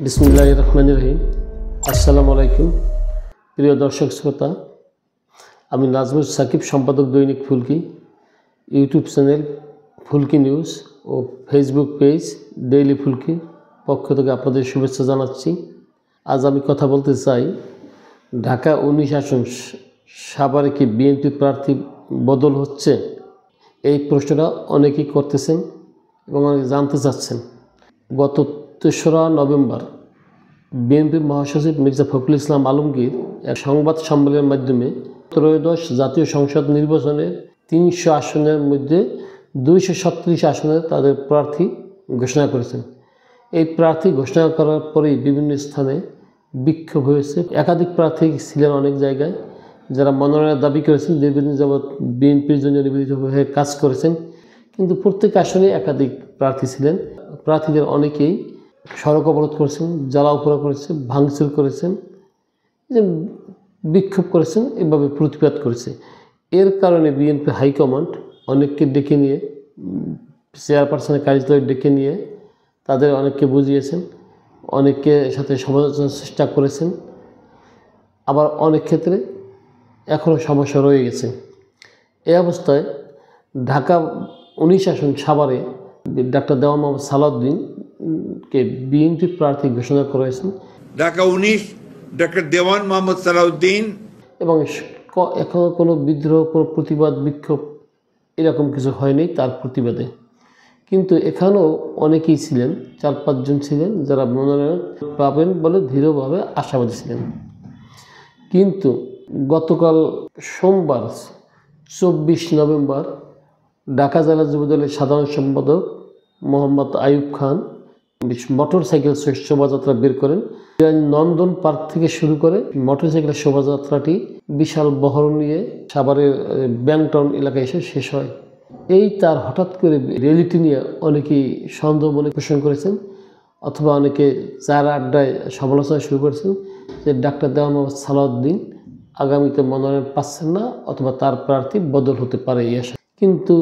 বিসমিল্লাহির রহমানির রহিম। আসসালামু আলাইকুম প্রিয় দর্শক শ্রোতা, আমি নাজমুল সাকিব, সম্পাদক দৈনিক ফুলকি, ইউটিউব চ্যানেল ফুলকি নিউজ ও ফেসবুক পেজ ডেইলি ফুলকি পক্ষ থেকে আপনাদের শুভেচ্ছা জানাচ্ছি। আজ আমি কথা বলতে চাই, ঢাকা 19 আসন সাভারে কি বিএনপি প্রার্থী বদল হচ্ছে? এই প্রশ্নটা অনেকেই করতেছেন এবং অনেকে জানতে চাচ্ছেন। গত 3রা নভেম্বর বিএনপির মহাসচিব মির্জা ফখরুল ইসলাম আলমগীর এক সংবাদ সম্মেলনের মাধ্যমে ত্রয়োদশ জাতীয় সংসদ নির্বাচনের 300 আসনের মধ্যে 236 আসনে তাদের প্রার্থী ঘোষণা করেছেন। এই প্রার্থী ঘোষণা করার পরেই বিভিন্ন স্থানে বিক্ষোভ হয়েছে। একাধিক প্রার্থী ছিলেন অনেক জায়গায়, যারা মনোনয়নের দাবি করেছেন, দীর্ঘদিন যাবৎ বিএনপির জন্য নিবেদিতভাবে কাজ করেছেন, কিন্তু প্রত্যেক আসনে একাধিক প্রার্থী ছিলেন। প্রার্থীদের অনেকেই সড়ক অবরোধ করেছেন, জ্বালাও পোড়া করেছেন, ভাঙচুর করেছেন, বিক্ষোভ করেছেন, এভাবে প্রতিবাদ করেছে। এর কারণে বিএনপি হাইকমান্ড অনেককে ডেকে নিয়ে, চেয়ারপারসনের কার্যালয়ে ডেকে নিয়ে তাদের অনেককে বুঝিয়েছেন, অনেককে সাথে সমালোচনার চেষ্টা করেছেন। আবার অনেক ক্ষেত্রে এখনও সমস্যা রয়ে গেছে। এই অবস্থায় ঢাকা 19 আসন সাভারে ডাক্তার দেওয়ান মোহাম্মদ সালাউদ্দিনকে বিএনপি প্রার্থী ঘোষণা করা হয়েছে। ঢাকা 19 ডাক্তার দেওয়ান মোহাম্মদ সালাউদ্দিন, এবং এখনও কোনো বিদ্রোহ, কোনো প্রতিবাদ, বিক্ষোভ এরকম কিছু হয়নি তার প্রতিবাদে। কিন্তু এখানেও অনেকেই ছিলেন, 4-5 জন ছিলেন যারা মনোনয়ন পাবেন বলে দৃঢ়ভাবে আশাবাদী ছিলেন। কিন্তু গতকাল সোমবার 24 নভেম্বর ঢাকা জেলা যুবদলের সাধারণ সম্পাদক মোহাম্মদ আইয়ুব খান মোটরসাইকেল শোভাযাত্রা বের করেন। নন্দন পার্ক থেকে শুরু করে মোটরসাইকেলের শোভাযাত্রাটি বিশাল বহর নিয়ে সাভারের ব্যাংটাউন এলাকায় এসে শেষ হয়। এই তার হঠাৎ করে র্যালিটি নিয়ে অনেকেই সন্দেহ মনে পোষণ করেছেন, অথবা অনেকে চায়ের আড্ডায় সমালোচনা শুরু করেছেন যে ডাক্তার দেওয়ান মোহাম্মদ সালাউদ্দিন আগামীতে মনোনয়ন পাচ্ছেন না, অথবা তার প্রার্থী বদল হতে পারে এই আশা। কিন্তু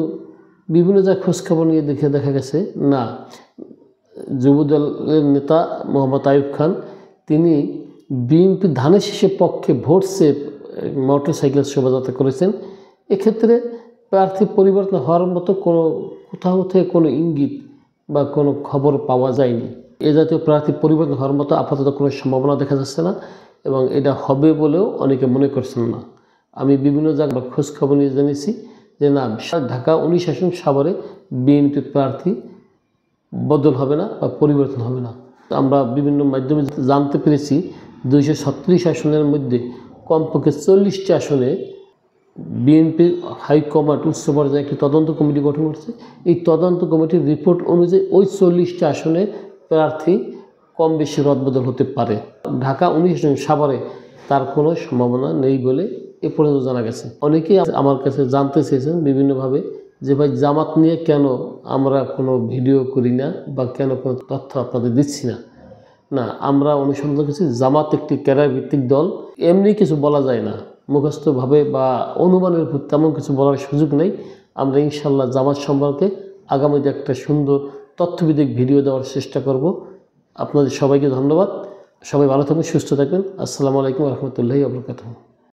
বিভিন্ন জায়গায় খোঁজখবর নিয়ে দেখা গেছে না, যুবদলের নেতা মোহাম্মদ আইয়ুব খান তিনি বিএনপি ধানের শীষের পক্ষে ভোট চেয়ে মোটরসাইকেল শোভাযাত্রা করেছেন। এক্ষেত্রে প্রার্থী পরিবর্তন হওয়ার মতো কোথাও থেকে কোনো ইঙ্গিত বা কোনো খবর পাওয়া যায়নি। এ জাতীয় প্রার্থী পরিবর্তন হওয়ার মতো আপাতত কোনো সম্ভাবনা দেখা যাচ্ছে না, এবং এটা হবে বলেও অনেকে মনে করছেন না। আমি বিভিন্ন জায়গায় খোঁজখবর নিয়ে জেনেছি যে না, ঢাকা 19 আসন সাভারে বিএনপি প্রার্থী বদল হবে না বা পরিবর্তন হবে না। আমরা বিভিন্ন মাধ্যমে জানতে পেরেছি 236 আসনের মধ্যে কমপক্ষে 40টি আসনে বিএনপির হাইকমান্ড উচ্চ পর্যায়ে একটি তদন্ত কমিটি গঠন করছে। এই তদন্ত কমিটির রিপোর্ট অনুযায়ী ওই 40টি আসনে প্রার্থী কম বেশি রদবদল হতে পারে। ঢাকা 19 আসন সাভারে তার কোনো সম্ভাবনা নেই বলে এ পর্যন্ত জানা গেছে। অনেকেই আমার কাছে জানতে চেয়েছেন বিভিন্নভাবে যে ভাই, জামাত নিয়ে কেন আমরা কোনো ভিডিও করি না বা কেন কোনো তথ্য আপনাদের দিচ্ছি না। না, আমরা অনুসন্ধান করছি, জামাত একটি ক্যাডার ভিত্তিক দল, এমনি কিছু বলা যায় না, মুখস্থভাবে বা অনুমানের উপর তেমন কিছু বলার সুযোগ নেই। আমরা ইনশাল্লাহ জামাত সম্পর্কে আগামীতে একটা সুন্দর তথ্যভিত্তিক ভিডিও দেওয়ার চেষ্টা করব। আপনাদের সবাইকে ধন্যবাদ। সবাই ভালো থাকবেন, সুস্থ থাকবেন। আসসালামু আলাইকুম রহমতুল্লাহি ওয়া বারাকাতুহু।